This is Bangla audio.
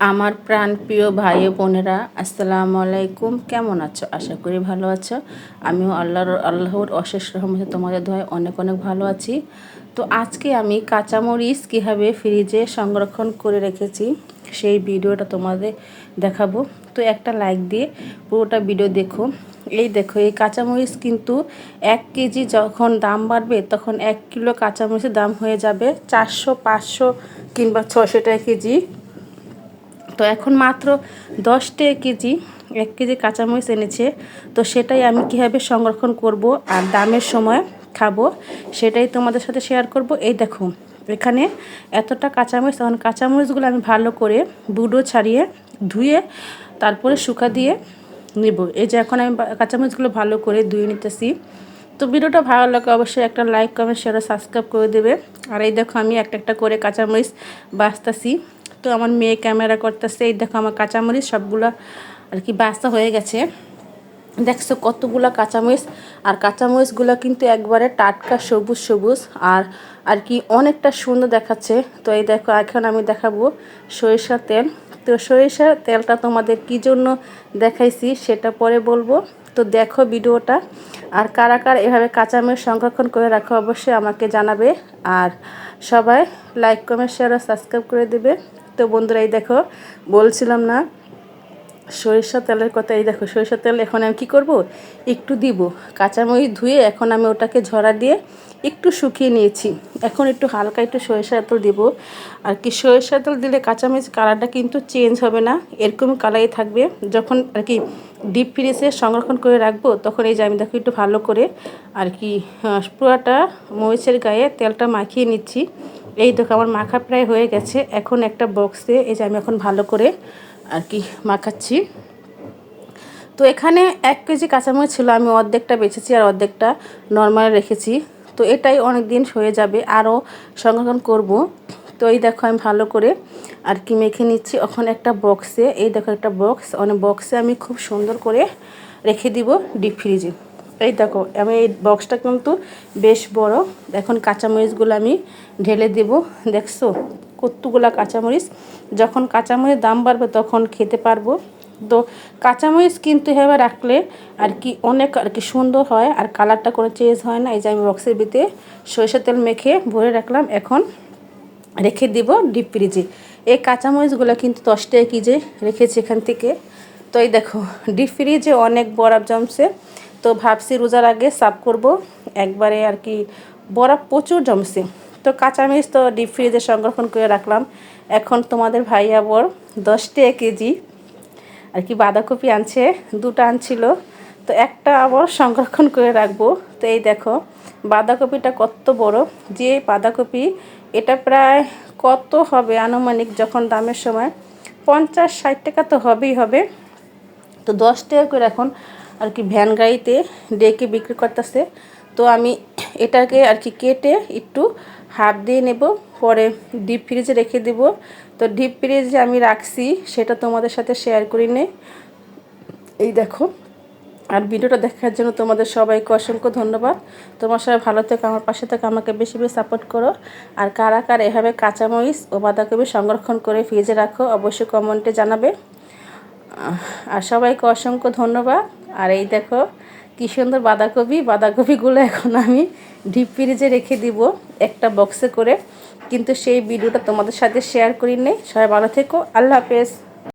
আমার প্রাণপ্রিয় ভাই ও বোনেরা, আসসালামু আলাইকুম। কেমন আছো? আশা করি ভালো আছো। আমিও আল্লাহর অশেষ রহমতে তোমাদের দোয়ায় অনেক অনেক ভালো আছি। তো আজকে আমি কাঁচামরিচ কীভাবে ফ্রিজে সংরক্ষণ করে রেখেছি সেই ভিডিওটা তোমাদের দেখাবো। তো একটা লাইক দিয়ে পুরোটা ভিডিও দেখো। এই দেখো, এই কাঁচামরিচ কিন্তু 1 কেজি যখন দাম বাড়বে তখন 1 কিলো কাঁচামরিচের দাম হয়ে যাবে 400, 500 কিংবা 600 টাকা কেজি। তো এখন মাত্র 10 টাকা কেজি 1 কেজি কাঁচামরিচ এনেছে। তো সেটাই আমি কীভাবে সংরক্ষণ করব আর দামের সময় খাবো সেটাই তোমাদের সাথে শেয়ার করব। এই দেখো, এখানে এতটা কাঁচামরিচ, তখন কাঁচামরিচগুলো আমি ভালো করে বুড়ো ছাড়িয়ে ধুয়ে তারপরে শুকা দিয়ে নিব। এই যে এখন আমি কাঁচামরিচগুলো ভালো করে ধুয়ে নিতেছি। তো ভিডিওটা ভালো লাগে অবশ্যই একটা লাইক, কমেন্ট, শেয়ার, সাবস্ক্রাইব করে দেবে। আর এই দেখো, আমি একটা একটা করে কাঁচামরিচ বাছতাছি। তো আমার মেয়ে ক্যামেরা করতেছে। এই দেখো, আমার কাঁচামরিচ সবগুলো আর কি বাছা হয়ে গেছে। দেখছো কতগুলো কাঁচামরিচ, আর কাঁচামরিচগুলো কিন্তু একবারে টাটকা সবুজ সবুজ আর আর কি অনেকটা সুন্দর দেখাচ্ছে। তো এই দেখো, এখন আমি দেখাবো সরিষার তেল। তো সরিষার তেলটা তোমাদের কী জন্য দেখাইছি সেটা পরে বলবো। তো দেখো ভিডিওটা, আর কারা কারা এভাবে কাঁচামরিচ সংরক্ষণ করে রাখো অবশ্যই আমাকে জানাবে। আর সবাই লাইক, কমেন্ট, শেয়ার আর সাবস্ক্রাইব করে দেবে। তো বন্ধুরা, এই দেখো, বলছিলাম না সরিষা তেলের কথা। এই দেখো, সরিষা তেল এখন আমি কী করব, একটু দিব। কাঁচামরিচ ধুয়ে এখন আমি ওটাকে ঝরা দিয়ে একটু শুকিয়ে নিয়েছি। এখন একটু হালকা একটু সরিষা তেল দিব। আর কি সরিষা তেল দিলে কাঁচামরিচ কালারটা কিন্তু চেঞ্জ হবে না, এরকম কালারই থাকবে। যখন আর কি ডিপ ফ্রিজে সংরক্ষণ করে রাখবো তখন এই যে আমি দেখো একটু ভালো করে আর কি পুরাটা মরিচের গায়ে তেলটা মাখিয়ে নিচ্ছি। এই দেখো, আমার মাখা প্রায় হয়ে গেছে। এখন একটা বক্সে এই যে আমি এখন ভালো করে আর কি মাখাচ্ছি। তো এখানে 1 কেজি কাঁচামরিচ ছিল, আমি অর্ধেকটা বেছেছি আর অর্ধেকটা নর্মাল রেখেছি। তো এটাই অনেক দিন হয়ে যাবে, আরও সংরক্ষণ করব। তো এই দেখো, আমি ভালো করে আর কি মেখে নিচ্ছি। এখন একটা বক্সে, এই দেখো একটা বক্স, অনেক বক্সে আমি খুব সুন্দর করে রেখে দিব ডিপ ফ্রিজে। এই দেখো, আমি এই বক্সটা কিন্তু বেশ বড়। এখন কাঁচামরিচগুলো আমি ঢেলে দেব। দেখছো কতগুলা কাঁচামরিচ, যখন কাঁচামরিচ দাম বাড়বে তখন খেতে পারবো। তো কাঁচামরিচ কিন্তু এভাবে রাখলে আর কি অনেক আর কি সুন্দর হয়, আর কালারটা কোনো চেঞ্জ হয় না। এই যে আমি বক্সের ভিতরে সরিষার তেল মেখে ভরে রাখলাম, এখন রেখে দিব ডিপ ফ্রিজে। এই কাঁচামরিচগুলো কিন্তু 10 টাকা কেজি রেখেছি এখান থেকে। তো এই দেখো, ডিপ ফ্রিজে অনেক বরফ জমছে। তো ভাবছি রোজার আগে সাফ করব একবারে আর কি, বরফ প্রচুর জমছে। তো কাঁচামরিচ তো ডিপ ফ্রিজে সংরক্ষণ করে রাখলাম। এখন তোমাদের ভাইয়া বর 10 টাকা কেজি আর কি বাঁধাকপি আনছে, দুটো আনছিল। তো একটা আবার সংরক্ষণ করে রাখবো। তো এই দেখো বাঁধাকপিটা কত বড়, যে বাঁধাকপি এটা প্রায় কত হবে আনুমানিক, যখন দামের সময় 50-60 টাকা তো হবেই হবে। তো 10 টাকা করে এখন আর কি ভ্যান গাড়িতে ডেকে বিক্রি করতেছে। তো আমি এটাকে আর কি কেটে একটু হাফ দিয়ে নেব, পরে ডিপ ফ্রিজে রেখে দেব। তো ডিপ ফ্রিজে আমি রাখছি সেটা তোমাদের সাথে শেয়ার করি নে। এই দেখো, আর ভিডিওটা দেখার জন্য তোমাদের সবাইকে অসংখ্য ধন্যবাদ। তোমার সবাই ভালো থেকো, আমার পাশে থেকে আমাকে বেশি বেশি সাপোর্ট করো। আর কারা কারা এভাবে কাঁচামরিচ ও বাঁধাকপি সংরক্ষণ করে ফ্রিজে রাখো অবশ্যই কমেন্টে জানাবে। আর সবাইকে অসংখ্য ধন্যবাদ। আর এই দেখো কী সুন্দর বাঁধাকপিগুলো এখন আমি ডিপ ফ্রিজে রেখে দিব একটা বক্সে করে, কিন্তু সেই ভিডিওটা তোমাদের সাথে শেয়ার করি নেই। সবাই ভালো থেকো, আল্লাহ হাফেজ।